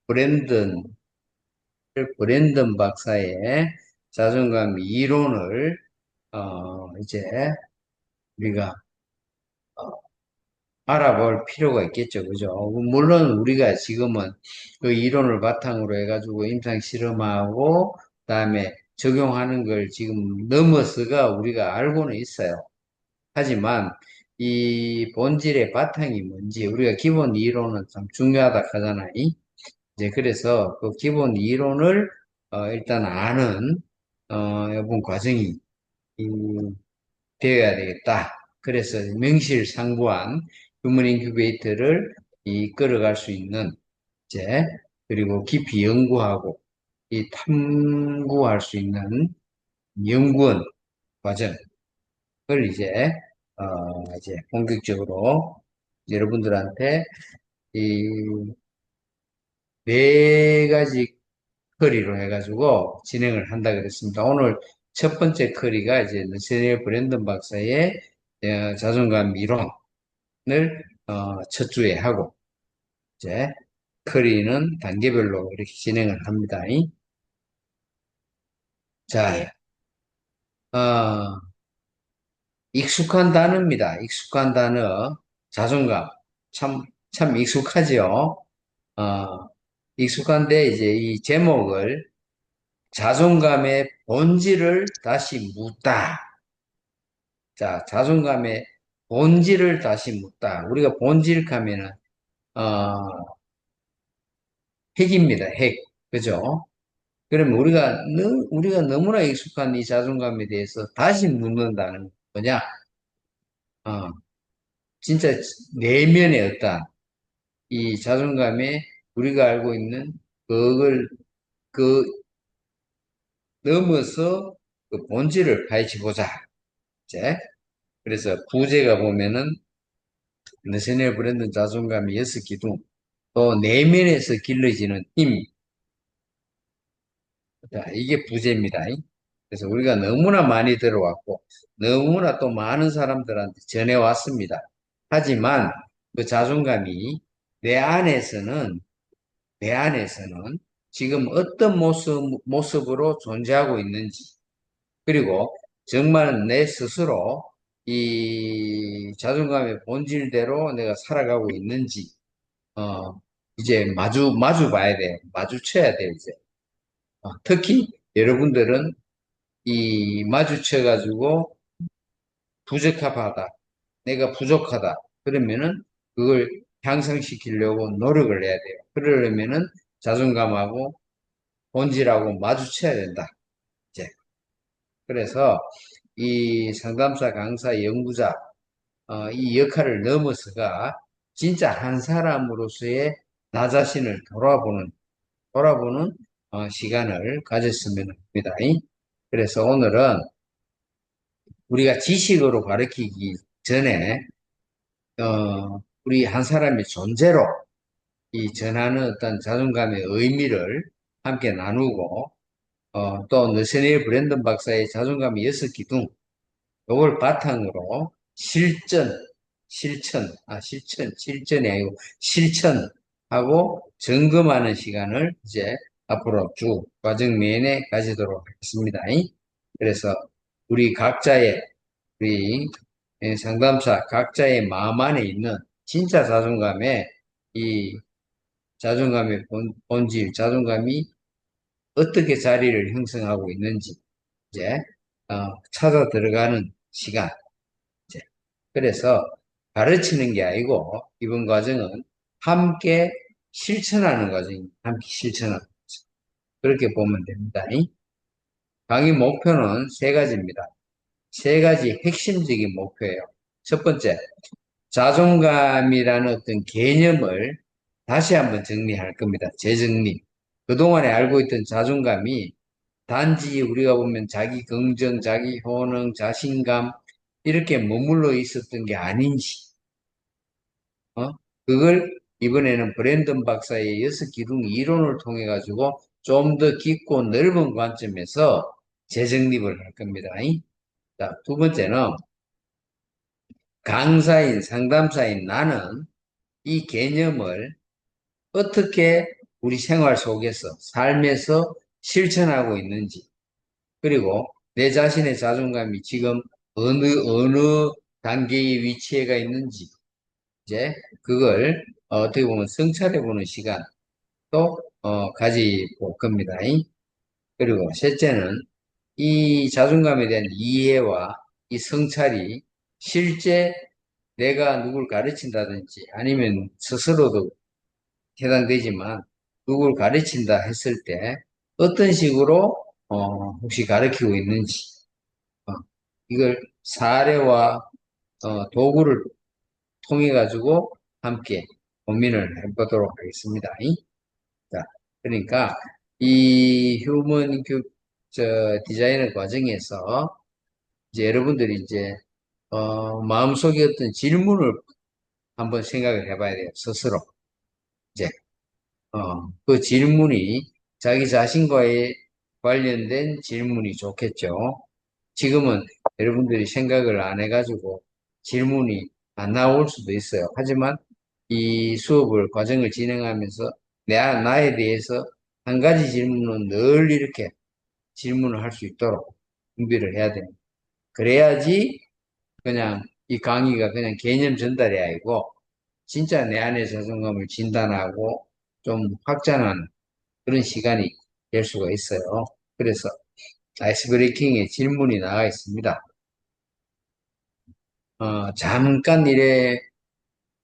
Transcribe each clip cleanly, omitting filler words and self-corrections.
브랜든, 브랜든 박사의 자존감 이론을, 이제 우리가 알아볼 필요가 있겠죠. 그죠? 물론 우리가 지금은 그 이론을 바탕으로 해가지고 임상 실험하고, 그다음에 적용하는 걸 지금 넘어서가 우리가 알고는 있어요. 하지만 이 본질의 바탕이 뭔지 우리가 기본 이론은 참 중요하다 하잖아요. 이제 그래서 그 기본 이론을 일단 아는 이번 과정이 이, 되어야 되겠다. 그래서 명실상부한 휴먼 인큐베이터를 이끌어갈 수 있는 이제 그리고 깊이 연구하고 이 탐구할 수 있는 연구원 과정을 이제 본격적으로 여러분들한테 이 네 가지 커리로 해가지고 진행을 한다 그랬습니다. 오늘 첫 번째 커리가 이제 너세리엘 브랜든 박사의 자존감 이론을 첫 주에 하고 이제 커리는 단계별로 이렇게 진행을 합니다. 자, 어, 익숙한 단어입니다. 익숙한 단어, 자존감. 참 익숙하죠? 어, 익숙한데 이제 이 제목을 자존감의 본질을 다시 묻다. 자, 자존감의 본질을 다시 묻다. 우리가 본질 하면은, 핵입니다. 핵. 그죠? 그러면 우리가 너무나 익숙한 이 자존감에 대해서 다시 묻는다는 거냐? 어, 진짜 내면의 어떤 이 자존감에 우리가 알고 있는 그걸, 그 넘어서 그 본질을 파헤쳐보자. 이제. 그래서 부제가 보면은, 너시네 브랜드 자존감의 여섯 기둥, 또 내면에서 길러지는 힘, 자, 이게 부재입니다. 그래서 우리가 너무나 많이 들어왔고, 너무나 또 많은 사람들한테 전해왔습니다. 하지만 그 자존감이 내 안에서는, 내 안에서는 지금 어떤 모습으로 존재하고 있는지, 그리고 정말 내 스스로 이 자존감의 본질대로 내가 살아가고 있는지, 이제 마주 봐야 돼요. 마주쳐야 돼요, 이제. 특히 여러분들은 이 마주쳐가지고 부적합하다, 내가 부족하다, 그러면은 그걸 향상시키려고 노력을 해야 돼요. 그러려면은 자존감하고 본질하고 마주쳐야 된다. 이제. 그래서 이 상담사, 강사, 연구자, 이 역할을 넘어서가 진짜 한 사람으로서의 나 자신을 돌아보는 시간을 가졌으면 합니다. 그래서 오늘은 우리가 지식으로 가르치기 전에 우리 한 사람의 존재로 이 전하는 어떤 자존감의 의미를 함께 나누고 또 너스네일 브랜든 박사의 자존감의 여섯 기둥 요걸 바탕으로 실천이 아니고 실천하고 점검하는 시간을 이제 앞으로 쭉 과정 내내 가지도록 하겠습니다. 그래서 우리 각자의, 우리 상담사 각자의 마음 안에 있는 진짜 이 자존감의 본질, 자존감이 어떻게 자리를 형성하고 있는지 이제 찾아 들어가는 시간. 이제 그래서 가르치는 게 아니고 이번 과정은 함께 실천하는 과정입니다. 함께 실천하는 과정. 그렇게 보면 됩니다. 강의 목표는 세 가지입니다. 세 가지 핵심적인 목표예요. 첫 번째, 자존감이라는 어떤 개념을 다시 한번 정리할 겁니다. 재정리. 그동안에 알고 있던 자존감이 단지 우리가 보면 자기 긍정, 자기 효능, 자신감 이렇게 머물러 있었던 게 아닌지, 어? 그걸 이번에는 브랜든 박사의 여섯 기둥 이론을 통해 가지고 좀 더 깊고 넓은 관점에서 재정립을 할 겁니다. 자, 두 번째는 강사인, 상담사인 나는 이 개념을 어떻게 우리 생활 속에서, 삶에서 실천하고 있는지, 그리고 내 자신의 자존감이 지금 어느 단계의 위치에가 있는지, 이제 그걸 어떻게 보면 성찰해 보는 시간도 가지고 겁니다. 그리고 셋째는 이 자존감에 대한 이해와 이 성찰이 실제 내가 누굴 가르친다든지 아니면 스스로도 해당되지만 누굴 가르친다 했을 때 어떤 식으로 혹시 가르치고 있는지 어, 이걸 사례와 도구를 통해 가지고 함께 고민을 해보도록 하겠습니다. 자, 그러니까 이 휴먼 디자이너 과정에서 이제 여러분들이 이제 마음속에 어떤 질문을 한번 생각을 해봐야 돼요. 스스로. 이제 그 질문이 자기 자신과의 관련된 질문이 좋겠죠. 지금은 여러분들이 생각을 안 해가지고 질문이 안 나올 수도 있어요. 하지만 이 수업을, 과정을 진행하면서 나에 대해서 한 가지 질문은 늘 이렇게 질문을 할 수 있도록 준비를 해야 됩니다. 그래야지 그냥 이 강의가 그냥 개념 전달이 아니고 진짜 내 안의 자존감을 진단하고 좀 확장하는 그런 시간이 될 수가 있어요. 그래서 아이스 브레이킹에 질문이 나와 있습니다. 잠깐 이래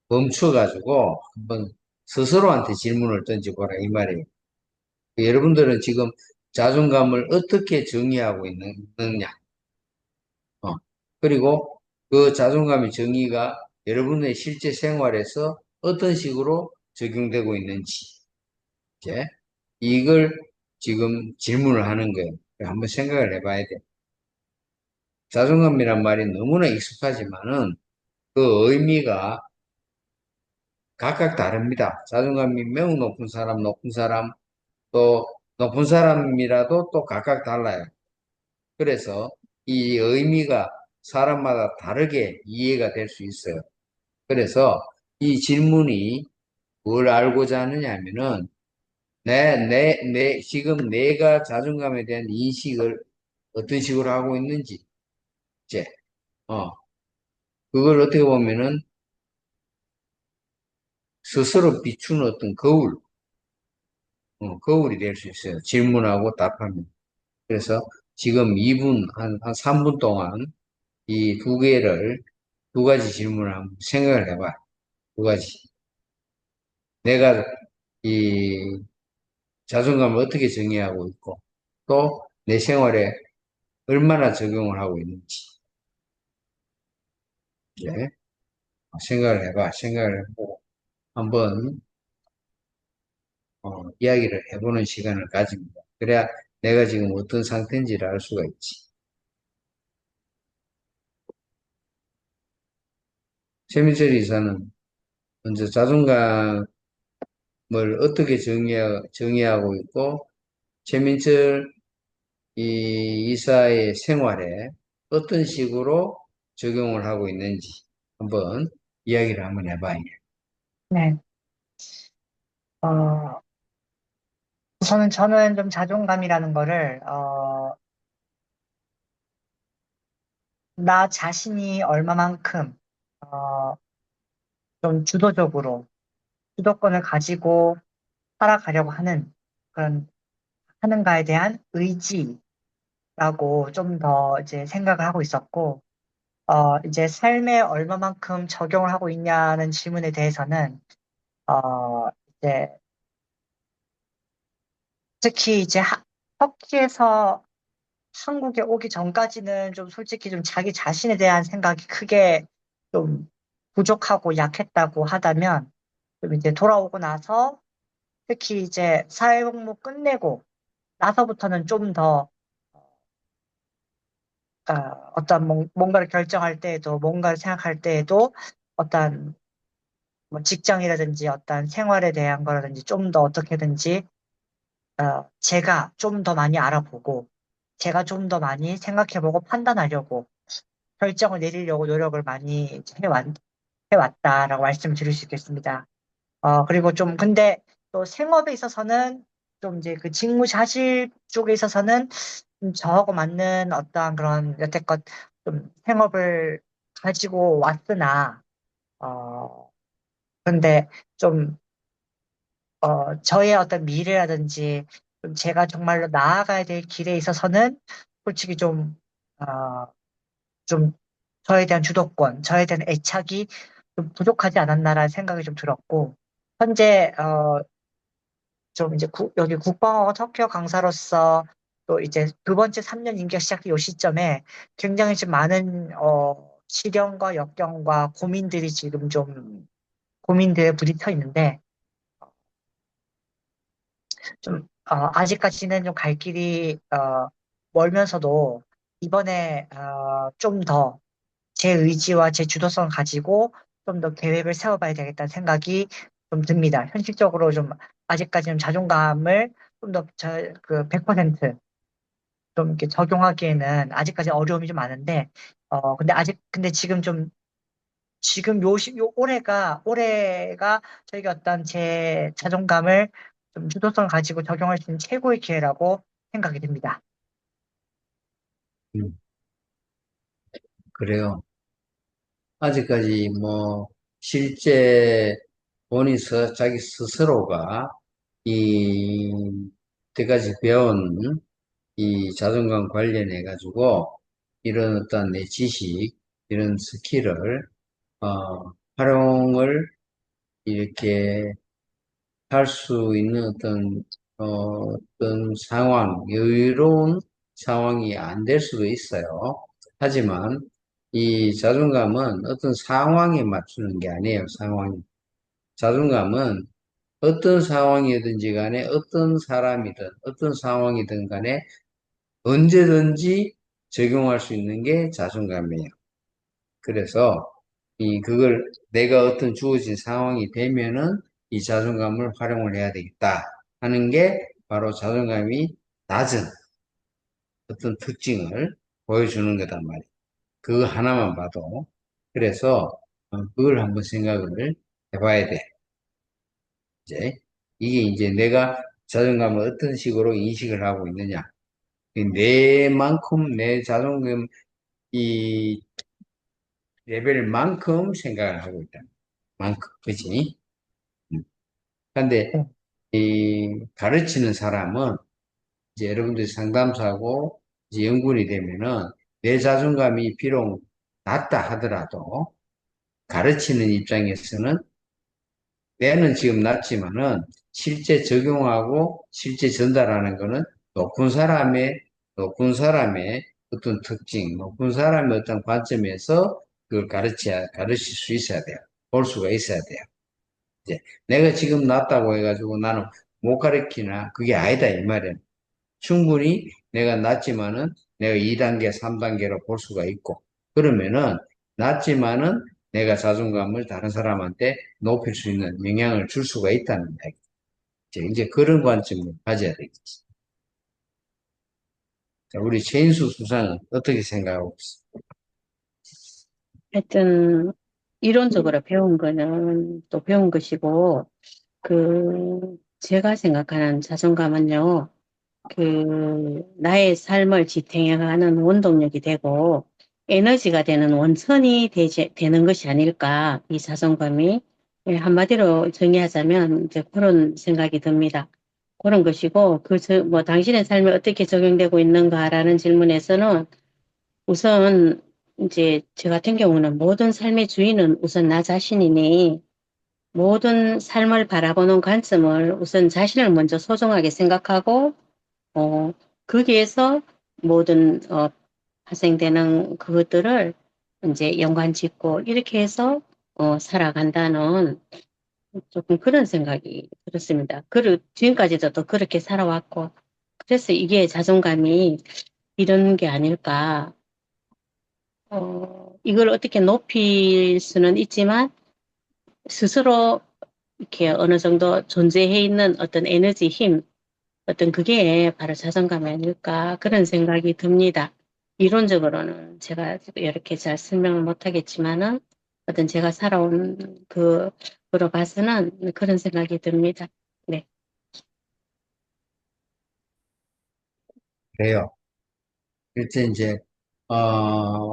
멈춰가지고 한번 스스로한테 질문을 던져보라 이 말이에요. 여러분들은 지금 자존감을 어떻게 정의하고 있느냐? 어, 그리고 그 자존감의 정의가 여러분의 실제 생활에서 어떤 식으로 적용되고 있는지, 이제 이걸 지금 질문을 하는 거예요. 한번 생각을 해봐야 돼. 자존감이란 말이 너무나 익숙하지만은 그 의미가 각각 다릅니다. 자존감이 매우 높은 사람, 또 높은 사람이라도 또 각각 달라요. 그래서 이 의미가 사람마다 다르게 이해가 될 수 있어요. 그래서 이 질문이 뭘 알고자 하느냐 하면은 지금 내가 자존감에 대한 인식을 어떤 식으로 하고 있는지, 이제, 어, 그걸 어떻게 보면은 스스로 비추는 어떤 거울이 될 수 있어요. 질문하고 답하면. 그래서 지금 2분, 한 3분 동안 이 두 가지 질문을 한번 생각을 해봐. 두 가지. 내가 이 자존감을 어떻게 정의하고 있고, 또 내 생활에 얼마나 적용을 하고 있는지. 예. 생각을 해봐. 생각을 해보고 한번 이야기를 해보는 시간을 가집니다. 그래야 내가 지금 어떤 상태인지를 알 수가 있지. 최민철 이사는 먼저 자존감을 어떻게 정의하고 있고, 최민철 이 이사의 생활에 어떤 식으로 적용을 하고 있는지 한번 이야기를 한번 해봐요. 네. 어, 우선은 저는 좀 자존감이라는 거를, 나 자신이 얼마만큼, 어, 좀 주도권을 가지고 살아가려고 하는가에 대한 의지라고 좀 더 이제 생각을 하고 있었고, 이제 삶에 얼마만큼 적용을 하고 있냐는 질문에 대해서는, 이제 특히 이제 터키에서 한국에 오기 전까지는 좀 솔직히 좀 자기 자신에 대한 생각이 크게 좀 부족하고 약했다고 하다면 좀 이제 돌아오고 나서 특히 이제 사회복무 끝내고 나서부터는 좀 더 어떤 뭔가를 결정할 때에도 뭔가를 생각할 때에도 어떤 뭐 직장이라든지 어떤 생활에 대한 거라든지 좀 더 어떻게든지 제가 좀 더 많이 알아보고 제가 좀 더 많이 생각해보고 판단하려고 결정을 내리려고 노력을 많이 이제 해왔다라고 말씀을 드릴 수 있겠습니다. 그리고 좀, 근데 또 생업에 있어서는 좀 이제 그 직무 자질 쪽에 있어서는 저하고 맞는 어떠한 그런 여태껏 좀 생업을 가지고 왔으나, 근데 좀, 저의 어떤 미래라든지 좀 제가 정말로 나아가야 될 길에 있어서는 솔직히 어, 좀 저에 대한 주도권, 저에 대한 애착이 좀 부족하지 않았나라는 생각이 좀 들었고, 현재, 좀 이제 여기 국방학원 터키어 강사로서 또 이제 두 번째 3년 임기가 시작된 이 시점에 굉장히 좀 많은, 시련과 역경과 고민들이 지금 좀 고민들에 부딪혀 있는데, 아직까지는 좀 갈 길이, 멀면서도 이번에, 좀 더 제 의지와 제 주도성을 가지고 좀 더 계획을 세워봐야 되겠다는 생각이 좀 듭니다. 현실적으로 좀 아직까지는 자존감을 좀 더 그 100%좀 이렇게 적용하기에는 아직까지 어려움이 좀 많은데, 근데 지금 올해가 저희가 어떤 제 자존감을 좀 주도성을 가지고 적용할 수 있는 최고의 기회라고 생각이 듭니다. 음, 그래요. 아직까지 실제 자기 스스로가 이, 때까지 배운 이 자존감 관련해 가지고 이런 어떤 내 지식, 이런 스킬을, 활용을 이렇게 할 수 있는 어떤 여유로운 상황이 안 될 수도 있어요. 하지만 이 자존감은 어떤 상황에 맞추는 게 아니에요, 상황이. 자존감은 어떤 상황이든지 간에 어떤 사람이든 어떤 상황이든 간에 언제든지 적용할 수 있는 게 자존감이에요. 그래서 그걸 내가 어떤 주어진 상황이 되면은 이 자존감을 활용을 해야 되겠다 하는 게 바로 자존감이 낮은 어떤 특징을 보여주는 거단 말이에요. 그거 하나만 봐도. 그래서 그걸 한번 생각을 해봐야 돼. 이제 이게 이제 내가 자존감을 어떤 식으로 인식을 하고 있느냐. 내만큼 내 자존감 이 레벨만큼 생각을 하고 있다. 만큼, 그지? 근데 네. 이 가르치는 사람은 이제 여러분들이 상담사고 이제 연구원이 되면은 내 자존감이 비록 낮다 하더라도 가르치는 입장에서는 내는 지금 낮지만은 실제 적용하고 실제 전달하는 거는 높은 사람의 높은 사람의 어떤 특징, 높은 사람의 어떤 관점에서 그걸 가르칠 수 있어야 돼요. 볼 수가 있어야 돼요. 이제 내가 지금 낮다고 해가지고 나는 못 가르치나 그게 아니다 이 말이야. 충분히 내가 낮지만은 내가 2단계, 3단계로 볼 수가 있고 그러면은 낮지만은 내가 자존감을 다른 사람한테 높일 수 있는 영향을 줄 수가 있다는 얘기. 이제 그런 관점을 가져야 되겠지. 자, 우리 최인수 수상은 어떻게 생각하고 있어? 하여튼, 이론적으로 배운 거는 또 배운 것이고, 제가 생각하는 자존감은요, 나의 삶을 지탱해가는 원동력이 되고, 에너지가 되는 원천이 되는 것이 아닐까, 이 자존감이. 예, 한마디로 정의하자면, 이제 그런 생각이 듭니다. 그런 것이고, 당신의 삶에 어떻게 적용되고 있는가라는 질문에서는 우선, 이제, 저 같은 경우는 모든 삶의 주인은 우선 나 자신이니, 모든 삶을 바라보는 관점을 우선 자신을 먼저 소중하게 생각하고, 어, 거기에서 모든, 발생되는 그것들을 이제 연관 짓고, 이렇게 해서, 살아간다는 조금 그런 생각이 들었습니다. 지금까지도 또 그렇게 살아왔고, 그래서 이게 자존감이 이런 게 아닐까. 이걸 어떻게 높일 수는 있지만, 스스로 이렇게 어느 정도 존재해 있는 어떤 에너지, 힘, 어떤 그게 바로 자존감이 아닐까 그런 생각이 듭니다. 이론적으로는 제가 이렇게 잘 설명을 못하겠지만은 어떤 제가 살아온 그로 봐서는 그런 생각이 듭니다. 네. 돼요. 그래서 이제,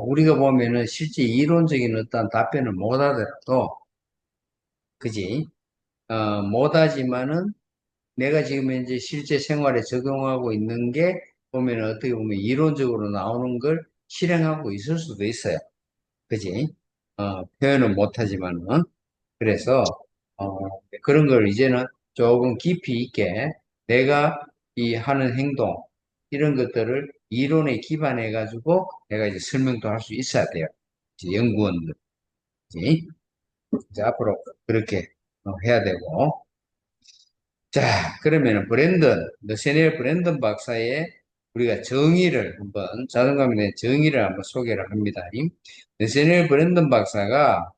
우리가 보면은 실제 이론적인 어떤 답변을 못 하더라도, 그지? 못 하지만은 내가 지금 이제 실제 생활에 적용하고 있는 게 보면 어떻게 보면 이론적으로 나오는 걸 실행하고 있을 수도 있어요. 그지? 표현은 못하지만은. 그래서, 어, 그런 걸 이제는 조금 깊이 있게 내가 이 하는 행동, 이런 것들을 이론에 기반해가지고 내가 이제 설명도 할 수 있어야 돼요. 이제 연구원들. 그지? 이제 앞으로 그렇게 해야 되고. 자, 그러면은 너세넬 브랜든 박사의 우리가 정의를 한번, 자존감에 대한 정의를 한번 소개를 합니다. 너세넬 브랜든 박사가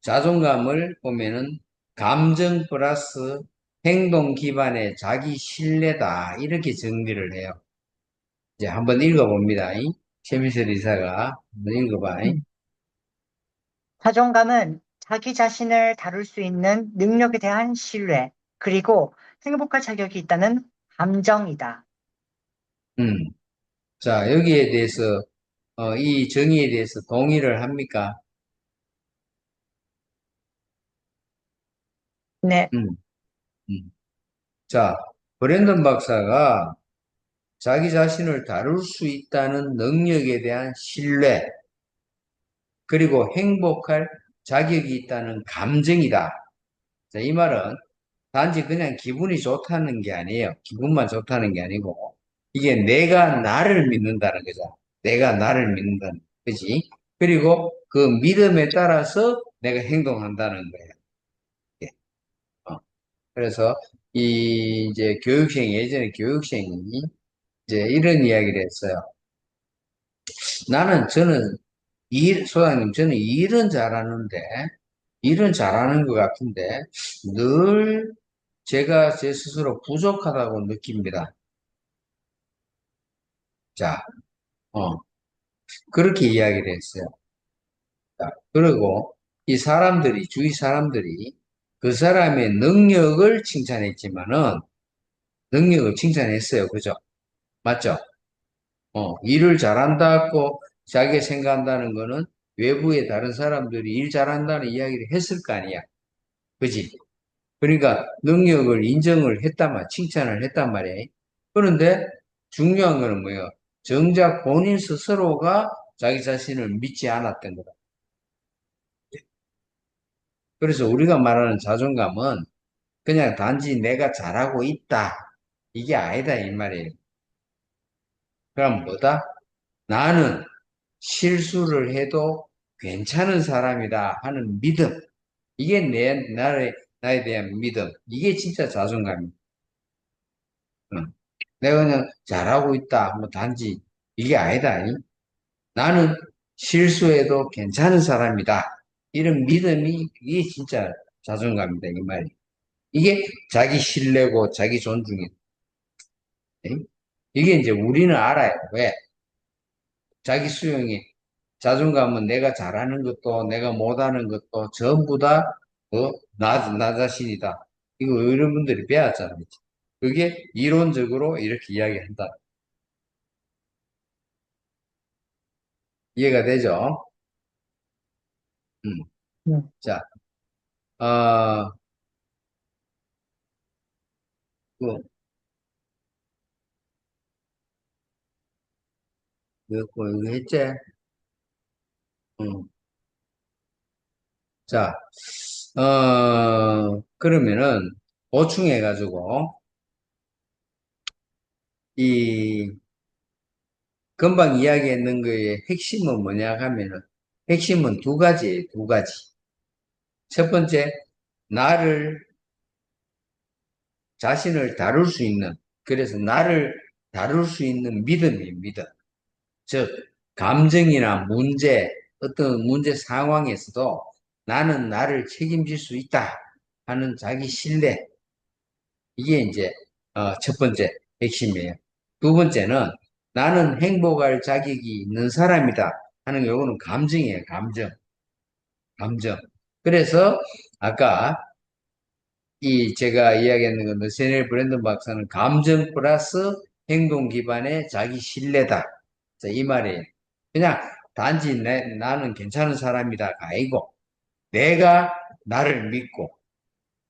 자존감을 보면은 감정 플러스 행동 기반의 자기 신뢰다. 이렇게 정리를 해요. 이제 한번 읽어봅니다. 최미철 이사가 한번 읽어봐. 음. 자존감은 자기 자신을 다룰 수 있는 능력에 대한 신뢰, 그리고 행복할 자격이 있다는 감정이다. 음. 자, 여기에 대해서, 이 정의에 대해서 동의를 합니까? 네, 음. 음. 자, 브랜든 박사가 자기 자신을 다룰 수 있다는 능력에 대한 신뢰, 그리고 행복할 자격이 있다는 감정이다. 자, 이 말은 단지 그냥 기분이 좋다는 게 아니에요. 기분만 좋다는 게 아니고, 이게 내가 나를 믿는다는 거죠. 내가 나를 믿는다는, 그지? 그리고 그 믿음에 따라서 내가 행동한다는 거예요. 예. 그래서 이제 예전에 교육생이 이제 이런 이야기를 했어요. 저는 소장님, 저는 일은 잘하는 것 같은데, 늘 제가 제 스스로 부족하다고 느낍니다. 자, 어, 그렇게 이야기를 했어요. 자, 그리고 주위 사람들이 그 사람의 능력을 칭찬했어요. 그죠? 맞죠? 일을 잘한다고 자기가 생각한다는 거는 외부의 다른 사람들이 일 잘한다는 이야기를 했을 거 아니야. 그지? 그러니까 능력을 인정을 칭찬을 했단 말이에요. 그런데 중요한 거는 뭐예요? 정작 본인 스스로가 자기 자신을 믿지 않았던 거다. 그래서 우리가 말하는 자존감은 그냥 단지 내가 잘하고 있다. 이게 아니다, 이 말이에요. 그럼 뭐다? 나는 실수를 해도 괜찮은 사람이다 하는 믿음. 이게 나에 대한 믿음. 이게 진짜 자존감이에요. 응. 내가 그냥 잘하고 있다. 뭐 단지 이게 아니다. 나는 실수해도 괜찮은 사람이다. 이런 믿음이 이게 진짜 자존감이다. 이 말이. 이게 자기 신뢰고 자기 존중이다. 이게 이제 우리는 알아요. 왜? 자기 수용이 자존감은 내가 잘하는 것도 내가 못하는 것도 전부 다 나 자신이다. 이거 여러분들이 배웠잖아요. 그게 이론적으로 이렇게 이야기한다. 이해가 되죠? 음. 음, 자, 어, 그, 이거 했지? 음. 자, 그러면은, 보충해가지고, 이, 금방 이야기했는 거의 핵심은 뭐냐 하면은, 핵심은 두 가지예요, 두 가지. 첫 번째, 나를, 자신을 다룰 수 있는, 그래서 나를 다룰 수 있는 믿음이에요, 믿음. 즉, 감정이나 어떤 문제 상황에서도 나는 나를 책임질 수 있다 하는 자기 신뢰. 이게 이제, 첫 번째 핵심이에요. 두 번째는 나는 행복할 자격이 있는 사람이다 하는 요거는 감정이에요, 감정. 감정. 그래서 아까 제가 이야기했는 건 세넬 브랜든 박사는 감정 플러스 행동 기반의 자기 신뢰다. 자, 이 말이에요. 그냥 단지 나는 괜찮은 사람이다가 아니고 내가 나를 믿고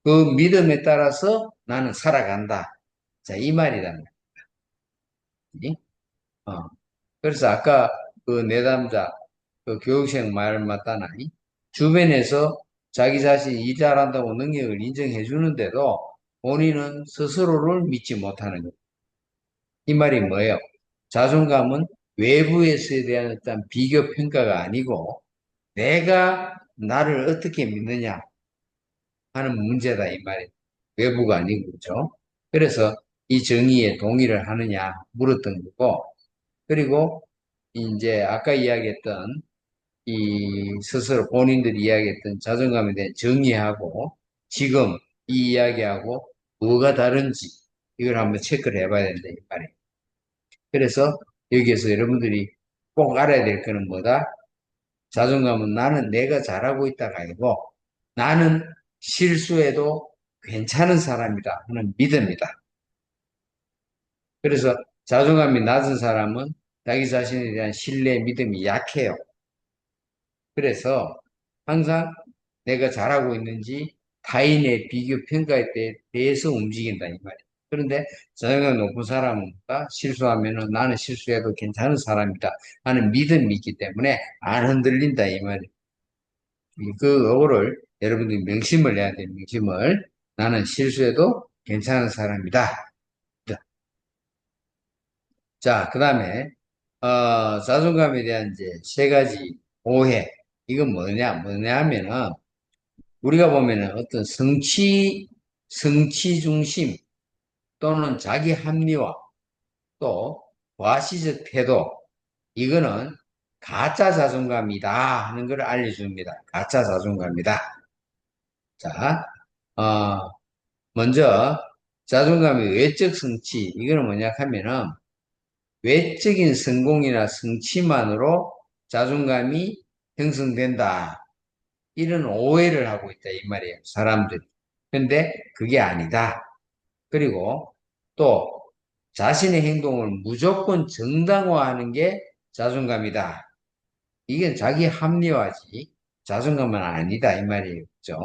그 믿음에 따라서 나는 살아간다. 자, 이 말이란 말이지. 그래서 아까 그 내담자, 그 교육생 말 맞다나, 주변에서 자기 자신이 일 잘한다고 능력을 인정해 주는데도 본인은 스스로를 믿지 못하는 것. 이 말이 뭐예요? 자존감은 외부에서에 대한 어떤 비교 평가가 아니고 내가 나를 어떻게 믿느냐 하는 문제다 이 말이에요. 외부가 아니고 그죠? 그래서 이 정의에 동의를 하느냐 물었던 거고 그리고 이제 아까 이야기했던 이 스스로 본인들이 이야기했던 자존감에 대한 정의하고 지금 이 이야기하고 뭐가 다른지 이걸 한번 체크를 해봐야 된다 이 말이에요. 그래서 여기에서 여러분들이 꼭 알아야 될 거는 뭐다? 자존감은 나는 내가 잘하고 있다가 아니고 나는 실수해도 괜찮은 사람이다 하는 믿음이다. 그래서 자존감이 낮은 사람은 자기 자신에 대한 신뢰, 믿음이 약해요. 그래서 항상 내가 잘하고 있는지 타인의 비교 평가에 대해서 움직인다 이 말이에요. 그런데 자존감 높은 사람은 실수하면은 나는 실수해도 괜찮은 사람이다 하는 믿음이 있기 때문에 안 흔들린다 이 말이에요. 그거를 여러분들이 명심을 해야 돼요. 명심을. 나는 실수해도 괜찮은 사람이다. 자, 그 다음에 자존감에 대한 이제 세 가지 오해. 이건 뭐냐 하면은 우리가 보면은 어떤 성취 중심 또는 자기 합리화 또 과시적 태도 이거는 가짜 자존감이다 하는 걸 알려줍니다. 가짜 자존감이다. 자, 어, 먼저 자존감의 외적 성취 이거는 뭐냐 하면은 외적인 성공이나 성취만으로 자존감이 형성된다. 이런 오해를 하고 있다 이 말이에요. 사람들이. 근데 그게 아니다. 그리고 또 자신의 행동을 무조건 정당화하는 게 자존감이다. 이게 자기 합리화지 자존감은 아니다 이 말이에요. 그죠?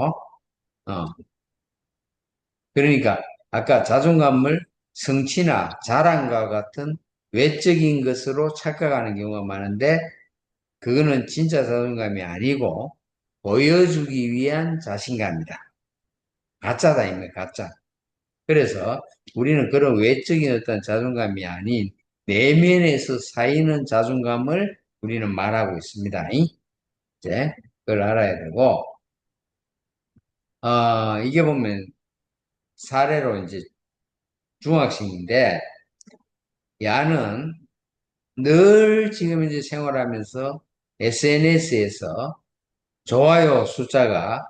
어. 그러니까 아까 자존감을 성취나 자랑과 같은 외적인 것으로 착각하는 경우가 많은데 그거는 진짜 자존감이 아니고 보여주기 위한 자신감이다. 가짜다, 이거 가짜. 그래서 우리는 그런 외적인 어떤 자존감이 아닌 내면에서 쌓이는 자존감을 우리는 말하고 있습니다. 이제 그걸 알아야 되고, 이게 보면 사례로 이제 중학생인데, 야는 늘 지금 이제 생활하면서 SNS에서 좋아요 숫자가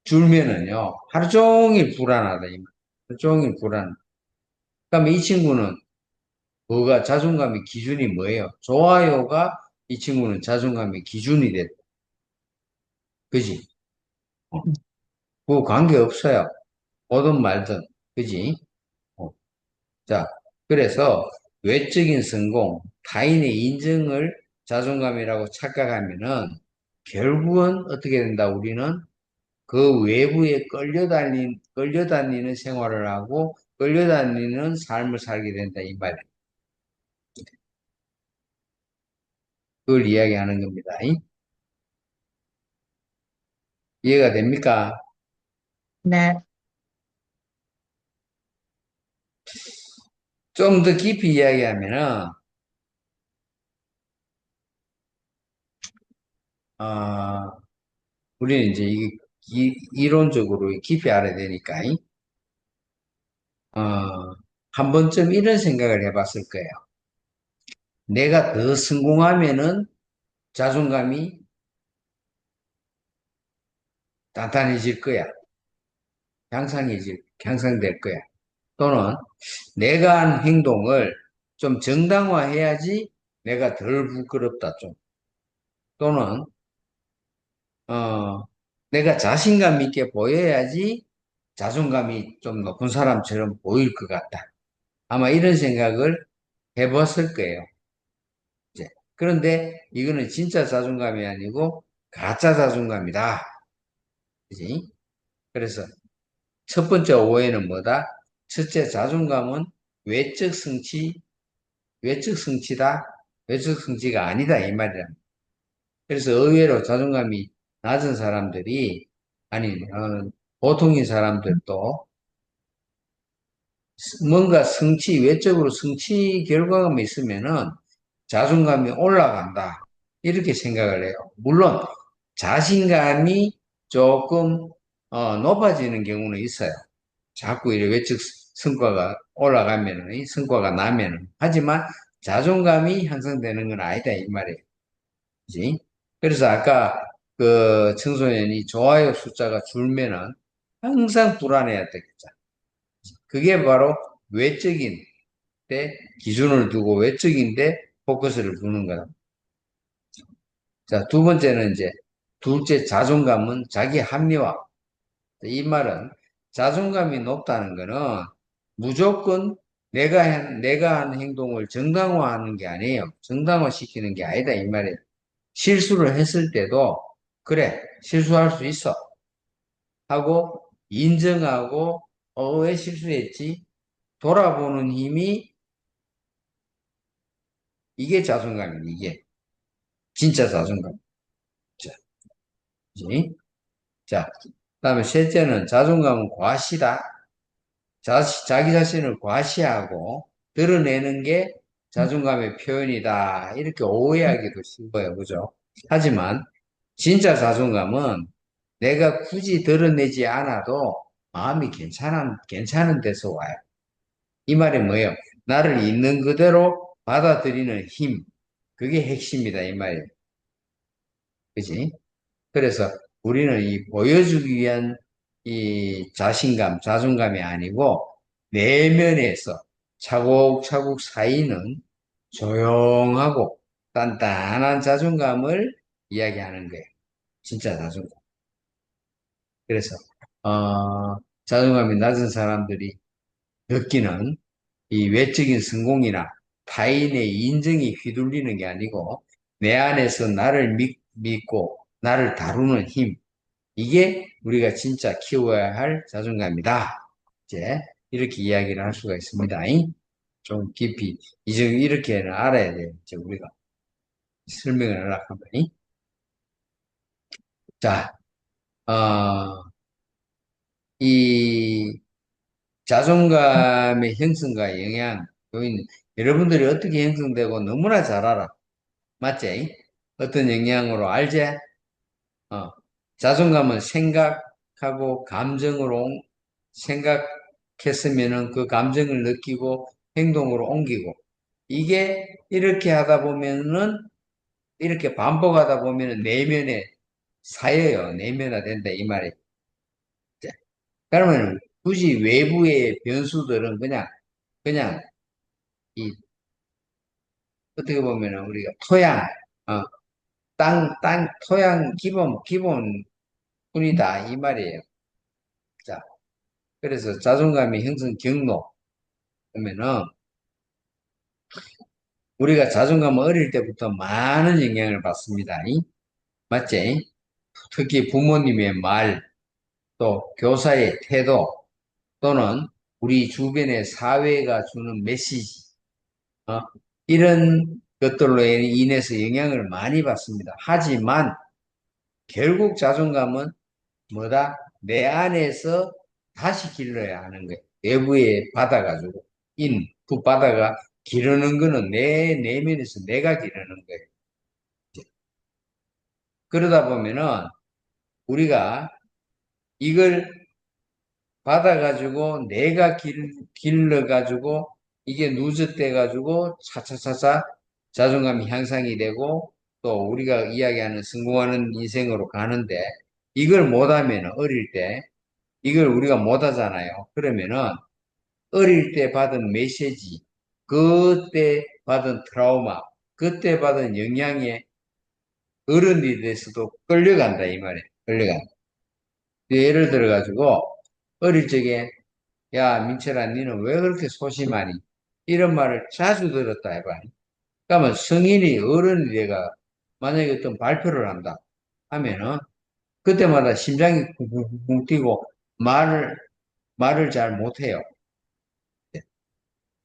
줄면은요, 하루 종일 불안하다. 하루 종일 불안. 그러면 이 친구는 뭐가 자존감의 기준이 뭐예요? 좋아요가 이 친구는 자존감의 기준이 됐다. 그지? 어. 그 관계 없어요. 오든 말든. 그지? 어. 자, 그래서 외적인 성공, 타인의 인정을 자존감이라고 착각하면은 결국은 어떻게 된다? 우리는 그 외부에 끌려다니는 생활을 하고 끌려다니는 삶을 살게 된다. 이 말이에요. 그걸 이야기하는 겁니다. 이해가 됩니까? 네, 좀 더 깊이 이야기하면은, 어, 우리는 이제 이론적으로 깊이 알아야 되니까, 한 번쯤 이런 생각을 해봤을 거예요. 내가 더 성공하면은 자존감이 단단해질 거야. 향상될 거야. 또는 내가 한 행동을 좀 정당화해야지 내가 덜 부끄럽다, 좀. 또는, 어, 내가 자신감 있게 보여야지 자존감이 좀 높은 사람처럼 보일 것 같다. 아마 이런 생각을 해봤을 거예요. 이제. 그런데 이거는 진짜 자존감이 아니고 가짜 자존감이다. 그지? 그래서 첫 번째 오해는 뭐다? 첫째, 자존감은 외적 성취, 외적 성취다? 외적 성취가 아니다. 이 말이야. 그래서 의외로 자존감이 낮은 사람들이, 아니, 보통인 사람들도 뭔가 성취, 외적으로 성취 결과가 있으면은 자존감이 올라간다. 이렇게 생각을 해요. 물론, 자신감이 조금, 높아지는 경우는 있어요. 자꾸 이렇게 외적 성과가 올라가면은, 이 성과가 나면은. 하지만 자존감이 향상되는 건 아니다. 이 말이에요. 그지? 그래서 아까 그 청소년이 좋아요 숫자가 줄면은 항상 불안해야 되겠죠. 그게 바로 외적인 데 기준을 두고 외적인데 포커스를 두는 거다. 자, 두 번째는 이제 둘째 자존감은 자기 합리화. 이 말은 자존감이 높다는 거는 무조건 내가 한 행동을 정당화하는 게 아니에요. 정당화시키는 게 아니다. 이 말이에요. 실수를 했을 때도 그래, 실수할 수 있어 하고 인정하고 왜 실수했지? 돌아보는 힘이 이게 자존감이에요. 이게 진짜 자존감. 자, 그지? 자, 그다음에 셋째는 자존감은 과시다. 자기 자신을 과시하고 드러내는 게 자존감의 표현이다. 이렇게 오해하기도 쉬워요. 그죠? 하지만 진짜 자존감은 내가 굳이 드러내지 않아도 마음이 괜찮은 데서 와요. 이 말이 뭐예요? 나를 있는 그대로 받아들이는 힘. 그게 핵심이다. 이 말이에요. 그지? 그래서 우리는 이 보여주기 위한 이 자신감, 자존감이 아니고 내면에서 차곡차곡 쌓이는 조용하고 단단한 자존감을 이야기하는 거예요. 진짜 자존감. 그래서 자존감이 낮은 사람들이 느끼는 이 외적인 성공이나 타인의 인정이 휘둘리는 게 아니고 내 안에서 나를 믿고 나를 다루는 힘, 이게 우리가 진짜 키워야 할 자존감이다. 이제 이렇게 이야기를 할 수가 있습니다. 좀 깊이 이렇게는 알아야 돼요. 이제 우리가 설명을 하려고 하면. 자, 이 자존감의 형성과 영향, 요인, 여러분들이 어떻게 형성되고 너무나 잘 알아. 맞지? 어떤 영향으로 알지? 어, 자존감은 생각하고 감정으로 생각했으면은 그 감정을 느끼고 행동으로 옮기고 이게 이렇게 하다 보면은 이렇게 반복하다 보면은 내면에 쌓여요. 내면화된다 이 말이에요. 그러면 굳이 외부의 변수들은 그냥 이 어떻게 보면은 우리가 토양, 어, 토양 기본뿐이다 이 말이에요. 자, 그래서 자존감의 형성 경로 보면은 우리가 자존감은 어릴 때부터 많은 영향을 받습니다. 맞지? 특히 부모님의 말, 또 교사의 태도, 또는 우리 주변의 사회가 주는 메시지, 어? 이런 것들로 인해서 영향을 많이 받습니다. 하지만 결국 자존감은 뭐다? 내 안에서 다시 길러야 하는 거예요. 외부에 받아가지고, 받아가 기르는 거는 내 내면에서 내가 기르는 거예요. 그러다 보면은 우리가 이걸 받아가지고 내가 길러가지고 이게 누적돼가지고 차차차차 자존감이 향상이 되고 또 우리가 이야기하는 성공하는 인생으로 가는데 이걸 못하면 어릴 때 이걸 우리가 못하잖아요. 그러면은 어릴 때 받은 메시지, 그때 받은 트라우마, 그때 받은 영향에 어른이 돼서도 끌려간다 이 말이에요. 끌려간다. 예를 들어가지고 어릴 적에 야 민철아 니는 왜 그렇게 소심하니? 이런 말을 자주 들었다 해봐. 그러면 성인이 어른이 돼가 만약에 어떤 발표를 한다 하면은 그때마다 심장이 쿵쿵쿵 뛰고 말을 잘 못해요.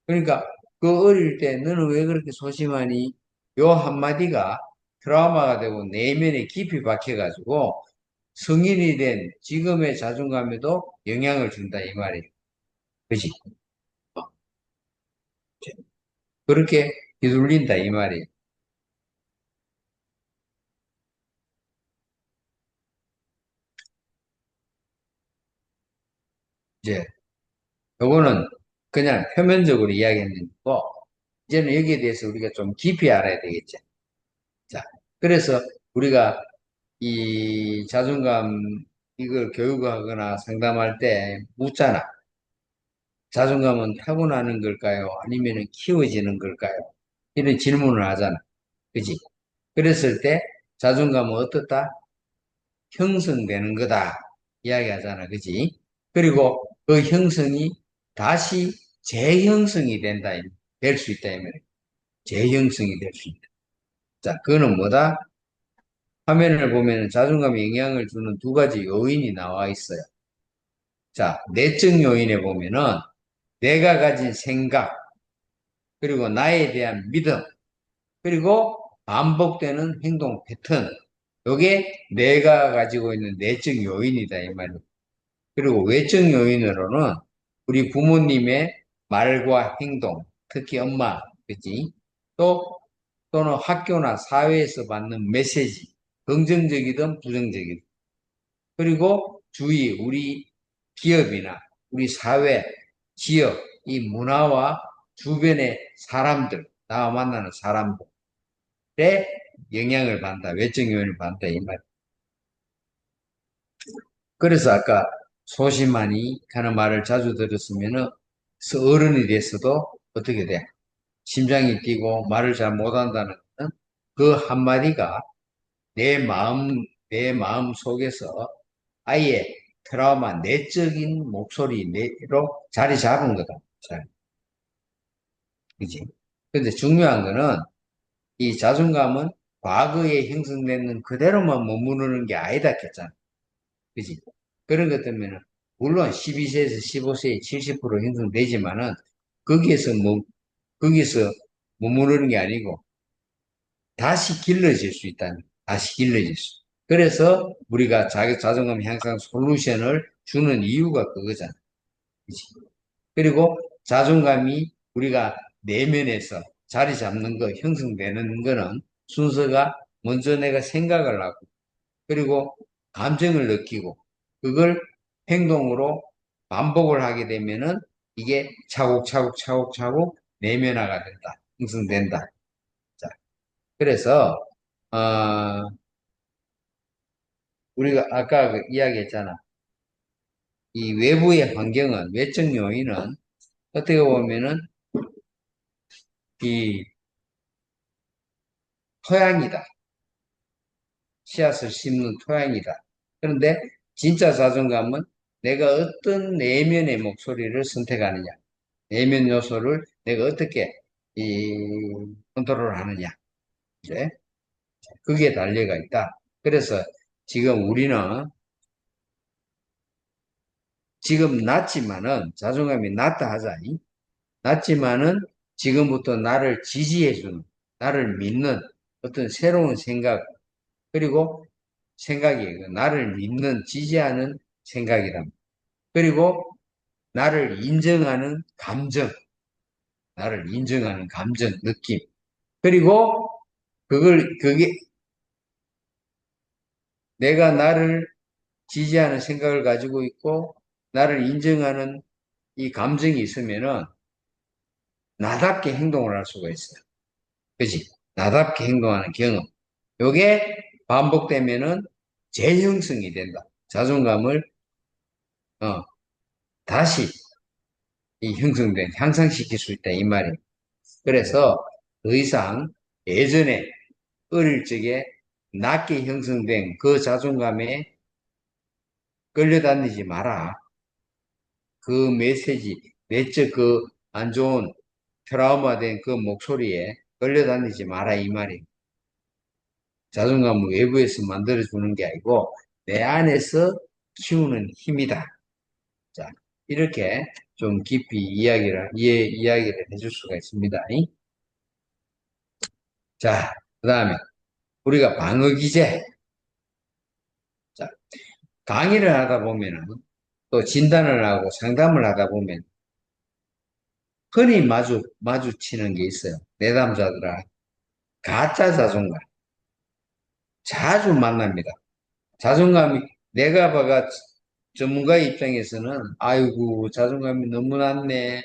그러니까 그 어릴 때 너는 왜 그렇게 소심하니? 요 한마디가 트라우마가 되고 내면에 깊이 박혀가지고 성인이 된 지금의 자존감에도 영향을 준다 이 말이에요. 그지? 그렇게 휘둘린다 이 말이에요. 이제 요거는 그냥 표면적으로 이야기했는 거고 이제는 여기에 대해서 우리가 좀 깊이 알아야 되겠죠. 자, 그래서 우리가 이 자존감 이걸 교육하거나 상담할 때 묻잖아. 자존감은 타고나는 걸까요? 아니면 키워지는 걸까요? 이런 질문을 하잖아. 그지? 그랬을 때 자존감은 어떻다? 형성되는 거다. 이야기하잖아. 그지? 그리고 그 형성이 다시 재형성이 된다. 될 수 있다. 이 말이야. 재형성이 될 수 있다. 자, 그거는 뭐다? 화면을 보면 자존감에 영향을 주는 두 가지 요인이 나와 있어요. 자, 내적 요인에 보면은 내가 가진 생각, 그리고 나에 대한 믿음, 그리고 반복되는 행동 패턴. 요게 내가 가지고 있는 내적 요인이다, 이 말이에요. 그리고 외적 요인으로는 우리 부모님의 말과 행동, 특히 엄마, 그치? 또, 또는 학교나 사회에서 받는 메시지, 긍정적이든 부정적이든. 그리고 주위, 우리 기업이나 우리 사회, 지역, 이 문화와 주변의 사람들, 나와 만나는 사람들의 영향을 받는다. 외적 요인을 받는다. 이 말. 그래서 아까 소심하니 하는 말을 자주 들었으면은 어른이 됐어도 어떻게 돼? 심장이 뛰고 말을 잘 못한다는 것은 그 한마디가 내 마음 속에서 아예 트라우마, 내적인 목소리로 자리 잡은 거다. 자, 그지? 근데 중요한 거는 이 자존감은 과거에 형성된 그대로만 머무르는 게 아니다 했잖아. 그지? 그런 것 때문에 물론 12세에서 15세에 70% 형성되지만은 거기에서 거기서 머무르는 게 아니고 다시 길러질 수 있다는 다시 길러질 수. 그래서 우리가 자기 자존감 향상 솔루션을 주는 이유가 그거잖아. 그치? 그리고 자존감이 우리가 내면에서 자리 잡는 거, 형성되는 거는 순서가 먼저 내가 생각을 하고, 그리고 감정을 느끼고, 그걸 행동으로 반복을 하게 되면은 이게 차곡차곡 내면화가 된다. 형성된다. 자, 그래서, 어, 우리가 아까 그 이야기했잖아. 이 외부의 환경은, 외적 요인은 어떻게 보면은 이 토양이다. 씨앗을 심는 토양이다. 그런데 진짜 자존감은 내가 어떤 내면의 목소리를 선택하느냐. 내면 요소를 내가 어떻게 컨트롤 하느냐. 이제 그게 달려가 있다. 그래서 지금 우리는 지금 낮지만은 자존감이 낮다 하자니. 낮지만은 지금부터 나를 지지해주는, 나를 믿는 어떤 새로운 생각, 그리고 생각이에요. 나를 믿는, 지지하는 생각이다. 그리고 나를 인정하는 감정, 나를 인정하는 감정, 느낌. 그리고 그게 내가 나를 지지하는 생각을 가지고 있고, 나를 인정하는 이 감정이 있으면은 나답게 행동을 할 수가 있어요. 그지? 나답게 행동하는 경험. 요게 반복되면은 재형성이 된다. 자존감을, 어, 다시 향상시킬 수 있다. 이 말이에요. 그래서 더 이상 예전에 어릴 적에 낮게 형성된 그 자존감에 끌려다니지 마라. 그 메시지, 내적 그 안 좋은 트라우마된 그 목소리에 끌려다니지 마라 이 말이. 자존감은 외부에서 만들어주는 게 아니고 내 안에서 키우는 힘이다. 자, 이렇게 좀 깊이 이야기를 해줄 수가 있습니다. 자, 그 다음에 우리가 방어 기제. 자, 강의를 하다 보면은 또 진단을 하고 상담을 하다 보면 흔히 마주치는 게 있어요. 내담자들아, 가짜 자존감. 자주 만납니다. 자존감이, 내가 봐가 전문가의 입장에서는, 아이고, 자존감이 너무 낮네.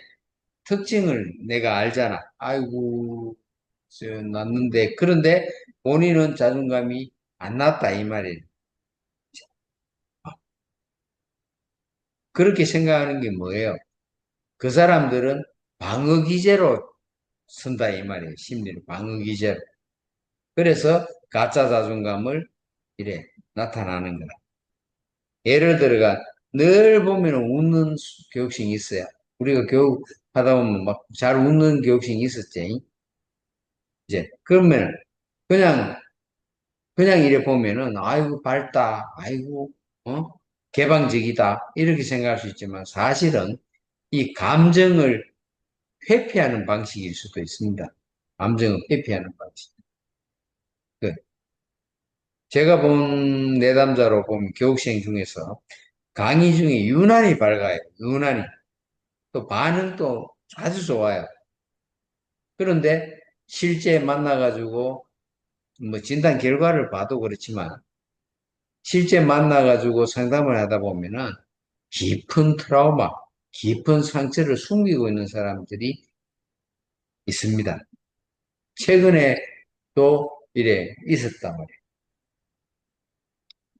특징을 내가 알잖아. 아이고, 낮는데. 그런데 본인은 자존감이 안 낮다, 이 말이에요. 그렇게 생각하는 게 뭐예요? 그 사람들은 방어 기제로 쓴다, 이 말이에요. 심리를 방어 기제로. 그래서 가짜 자존감을 이래 나타나는 거다. 예를 들어가 늘 보면 웃는 교육생이 있어요. 우리가 교육 하다 보면 막 잘 웃는 교육생이 있었지. 이제 그러면 그냥 이래 보면은 아이고 밝다, 아이고 어 개방적이다 이렇게 생각할 수 있지만 사실은 이 감정을 회피하는 방식일 수도 있습니다. 감정을 회피하는 방식. 그 제가 본 내담자로 보면 교육생 중에서 강의 중에 유난히 밝아요. 유난히. 또 반응도 아주 좋아요. 그런데 실제 만나가지고 뭐 진단 결과를 봐도 그렇지만 실제 만나가지고 상담을 하다 보면은 깊은 트라우마, 깊은 상처를 숨기고 있는 사람들이 있습니다. 최근에 또 이래 있었단 말이에요.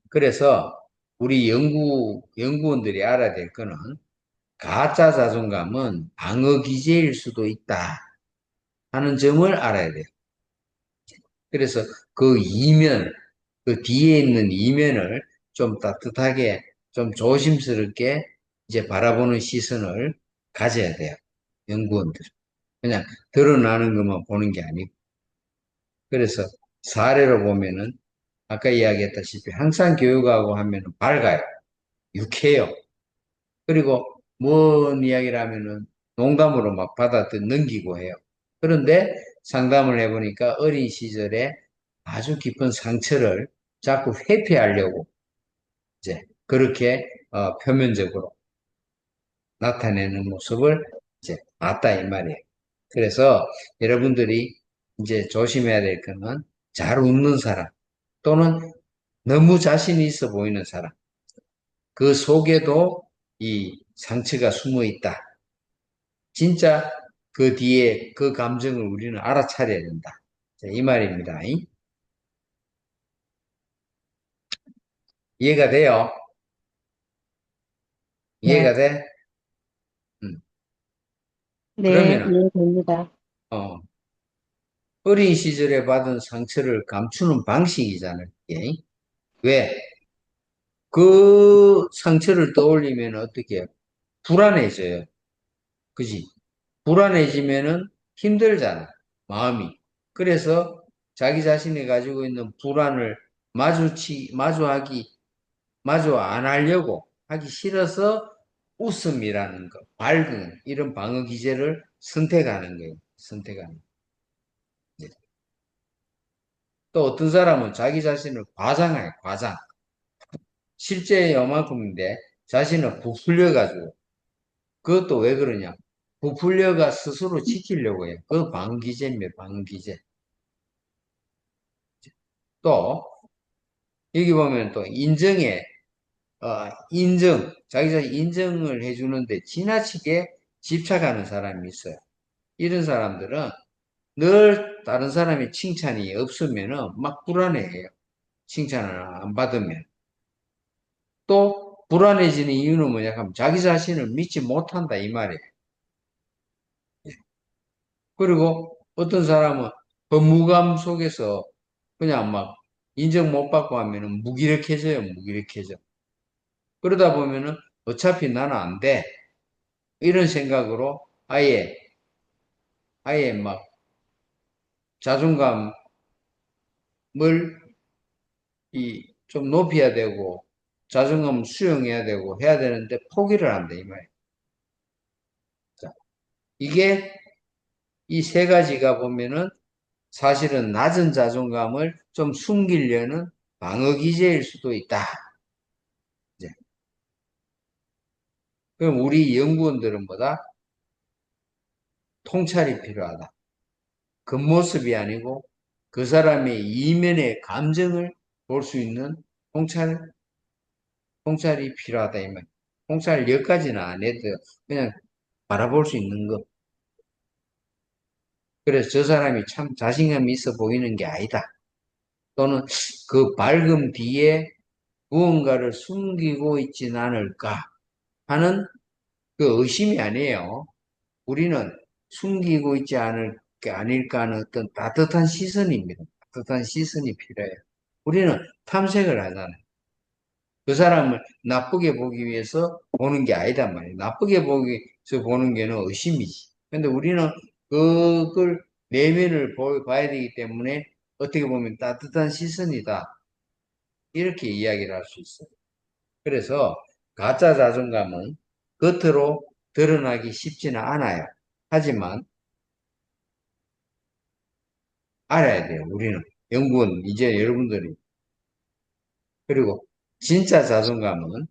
그래서 우리 연구원들이 알아야 될 거는 가짜 자존감은 방어 기제일 수도 있다 하는 점을 알아야 돼요. 그래서 그 이면, 그 뒤에 있는 이면을 좀 따뜻하게, 좀 조심스럽게 이제 바라보는 시선을 가져야 돼요. 연구원들. 그냥 드러나는 것만 보는 게 아니고. 그래서 사례로 보면은 아까 이야기했다시피 항상 교육하고 하면은 밝아요. 유쾌해요. 그리고 뭔 이야기를 하면은 농담으로 막 넘기고 해요. 그런데 상담을 해보니까 어린 시절에 아주 깊은 상처를 자꾸 회피하려고 이제 그렇게 표면적으로 나타내는 모습을 이제 봤다 이 말이에요. 그래서 여러분들이 이제 조심해야 될 거는 잘 웃는 사람 또는 너무 자신이 있어 보이는 사람 그 속에도 이 상처가 숨어 있다. 진짜 그 뒤에 그 감정을 우리는 알아차려야 된다. 자, 이 말입니다. 이해가 돼요? 네, 이해가 돼? 음. 네, 그러면은, 이해됩니다. 어, 어린 시절에 받은 상처를 감추는 방식이잖아요. 이게. 왜? 그 상처를 떠올리면 어떻게 해요? 불안해져요. 그지? 불안해지면은 힘들잖아. 마음이. 그래서 자기 자신이 가지고 있는 불안을 마주 안 하려고 하기 싫어서 웃음이라는 거, 밝은 이런 방어 기제를 선택하는 거예요. 선택하는. 거. 또 어떤 사람은 자기 자신을 과장해요. 과장. 실제 요만큼인데 자신을 부풀려가지고 그것도 왜 그러냐? 부풀려가 스스로 지키려고 해요. 그 방어 기제입니다. 방어 기제. 또 여기 보면 또 자기 자신 인정을 해주는데 지나치게 집착하는 사람이 있어요. 이런 사람들은 늘 다른 사람의 칭찬이 없으면은 막 불안해해요. 칭찬을 안 받으면. 또 불안해지는 이유는 뭐냐 하면 자기 자신을 믿지 못한다 이 말이에요. 그리고 어떤 사람은 법무감 속에서 그냥 막 인정 못 받고 하면은 무기력해져요. 무기력해져. 그러다 보면은 어차피 나는 안 돼. 이런 생각으로 아예 아예 막 자존감을 좀 높여야 되고 자존감을 수용해야 되고 해야 되는데 포기를 한다 이 말이에요. 자, 이게 이 세 가지가 보면은 사실은 낮은 자존감을 좀 숨기려는 방어 기제일 수도 있다. 이제 그럼 우리 연구원들은 뭐다? 통찰이 필요하다. 겉모습이 아니고 그 사람의 이면의 감정을 볼 수 있는 통찰, 통찰이 필요하다 이 말. 통찰 여기까지는 안 해도 그냥 바라볼 수 있는 거. 그래서 저 사람이 참 자신감이 있어 보이는 게 아니다. 또는 그 밝음 뒤에 무언가를 숨기고 있진 않을까 하는 그 의심이 아니에요. 우리는 숨기고 있지 않을 게 아닐까 하는 어떤 따뜻한 시선입니다. 따뜻한 시선이 필요해요. 우리는 탐색을 하잖아요. 그 사람을 나쁘게 보기 위해서 보는 게 아니단 말이에요. 나쁘게 보기 위해서 보는 게는 의심이지. 근데 우리는 그걸 내면을 봐야 되기 때문에 어떻게 보면 따뜻한 시선이다. 이렇게 이야기를 할 수 있어요. 그래서 가짜 자존감은 겉으로 드러나기 쉽지는 않아요. 하지만 알아야 돼요. 우리는 연구원 이제 여러분들이 그리고 진짜 자존감은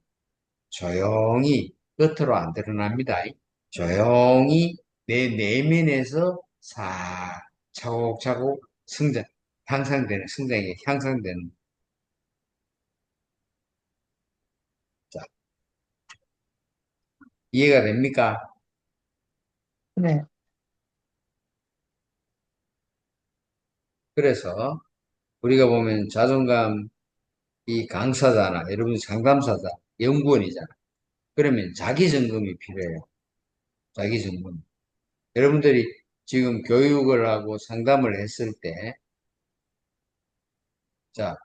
조용히 겉으로 안 드러납니다. 조용히 내 내면에서 싹 차곡차곡 향상되는 성장이 향상되는. 자, 이해가 됩니까? 네, 그래서 우리가 보면 자존감 이 강사잖아. 여러분 상담사자, 연구원이잖아. 그러면 자기 점검이 필요해요. 자기 점검. 여러분들이 지금 교육을 하고 상담을 했을 때, 자,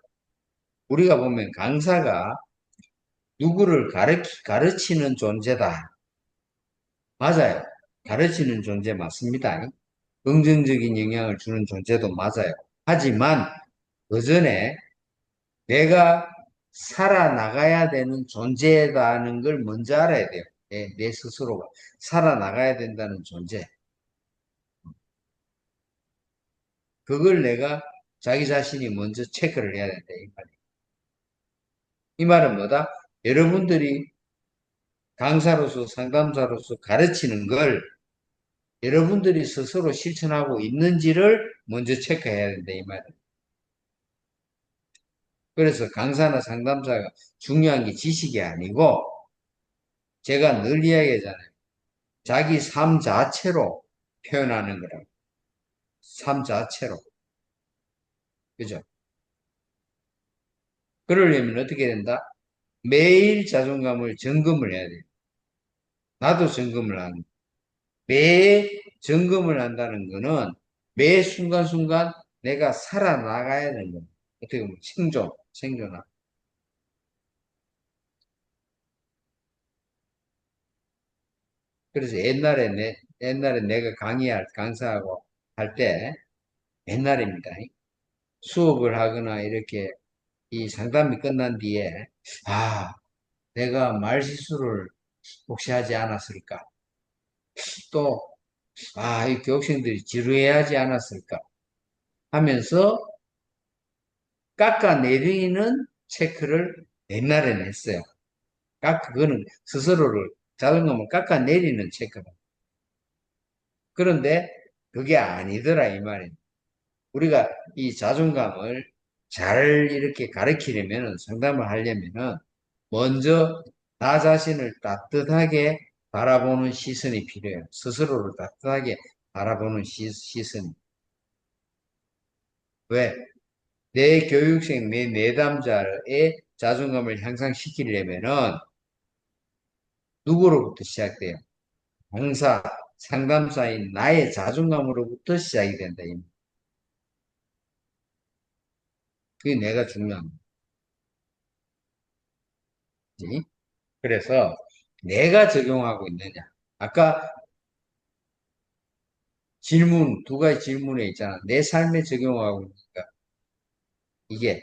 우리가 보면 강사가 누구를 가르치는 존재다. 맞아요. 가르치는 존재 맞습니다. 긍정적인 영향을 주는 존재도 맞아요. 하지만 그 전에 내가 살아나가야 되는 존재다는 걸 먼저 알아야 돼요. 내 스스로가 살아나가야 된다는 존재. 그걸 내가 자기 자신이 먼저 체크를 해야 된다. 이 말이에요. 이 말은 뭐다? 여러분들이 강사로서 상담사로서 가르치는 걸 여러분들이 스스로 실천하고 있는지를 먼저 체크해야 된다. 이 말이에요. 그래서 강사나 상담사가 중요한 게 지식이 아니고 제가 늘 이야기하잖아요. 자기 삶 자체로 표현하는 거라고. 삶 자체로. 그죠? 그러려면 어떻게 된다? 매일 자존감을 점검을 해야 돼요. 나도 점검을 하는. 매 점검을 한다는 거는 매 순간순간 내가 살아나가야 되는 거예요. 어떻게 보면 생존. 그래서 옛날에 내가 강사하고 할 때, 옛날입니다. 수업을 하거나 이렇게 이 상담이 끝난 뒤에, 아, 내가 말 실수를 혹시 하지 않았을까? 또, 이 교육생들이 지루해하지 않았을까? 하면서 깎아내리는 체크를 옛날에는 했어요. 그거는 스스로를, 자존감을 깎아내리는 체크다. 그런데 그게 아니더라, 이 말이에요. 우리가 이 자존감을 잘 이렇게 가르치려면, 상담을 하려면은, 먼저 나 자신을 따뜻하게 바라보는 시선이 필요해요. 스스로를 따뜻하게 바라보는 시선. 왜? 내 교육생, 내 내담자의 자존감을 향상시키려면은 누구로부터 시작돼요? 강사, 상담사인 나의 자존감으로부터 시작이 된다. 그게 내가 중요한 거지. 그래서 내가 적용하고 있느냐. 아까 질문, 두 가지 질문에 있잖아. 내 삶에 적용하고 있는가. 이게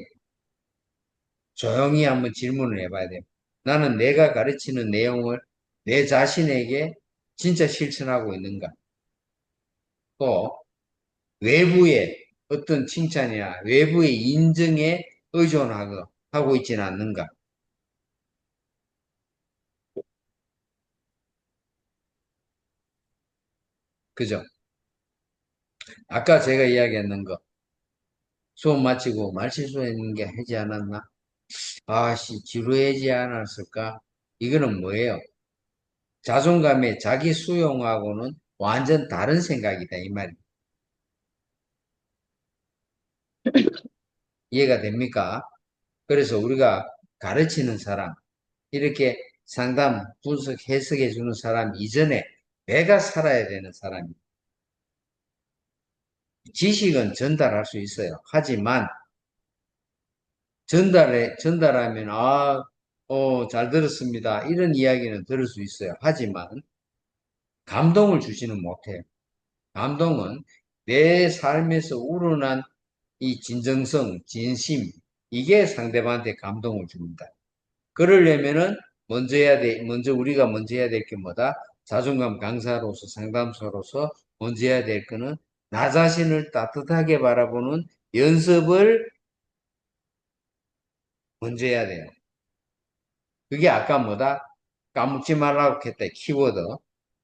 조용히 한번 질문을 해봐야 돼요. 나는 내가 가르치는 내용을 내 자신에게 진짜 실천하고 있는가. 또 외부의 어떤 칭찬이나 외부의 인정에 의존하고 하고 있지는 않는가. 그죠? 아까 제가 이야기했는 거 수업 마치고 말실수했는 게 하지 않았나? 아씨 지루하지 않았을까? 이거는 뭐예요? 자존감의 자기 수용하고는 완전 다른 생각이다 이 말이에요. 이해가 됩니까? 그래서 우리가 가르치는 사람, 이렇게 상담, 분석, 해석해 주는 사람 이전에 내가 살아야 되는 사람이 지식은 전달할 수 있어요. 하지만 전달하면 잘 들었습니다. 이런 이야기는 들을 수 있어요. 하지만 감동을 주지는 못해요. 감동은 내 삶에서 우러난 이 진정성, 진심, 이게 상대방한테 감동을 줍니다. 그러려면은 우리가 먼저 해야 될 게 뭐다? 자존감 강사로서, 상담사로서 먼저 해야 될 거는 나 자신을 따뜻하게 바라보는 연습을 먼저 해야 돼요. 그게 아까 뭐다? 까먹지 말라고 했다. 키워드.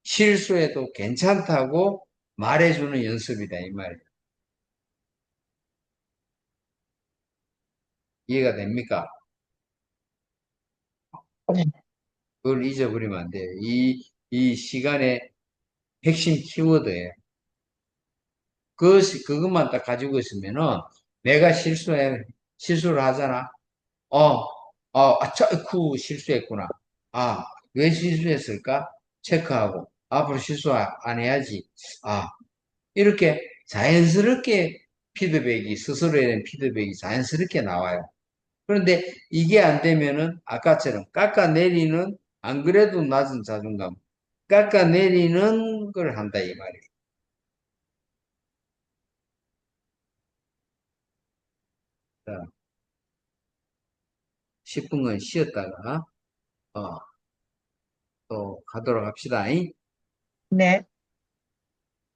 실수해도 괜찮다고 말해주는 연습이다. 이 말이에요. 이해가 됩니까? 네. 그걸 잊어버리면 안 돼요. 이 시간의 핵심 키워드예요. 그것만 딱 가지고 있으면은 내가 실수를 하잖아. 어, 실수했구나. 아, 왜 실수했을까? 체크하고 앞으로 실수 안 해야지. 아, 이렇게 자연스럽게 스스로에 대한 피드백이 자연스럽게 나와요. 그런데 이게 안 되면은 아까처럼 깎아내리는 안 그래도 낮은 자존감 깎아내리는 걸 한다 이 말이에요. 자, 10분간 쉬었다가 또 가도록 합시다. 네.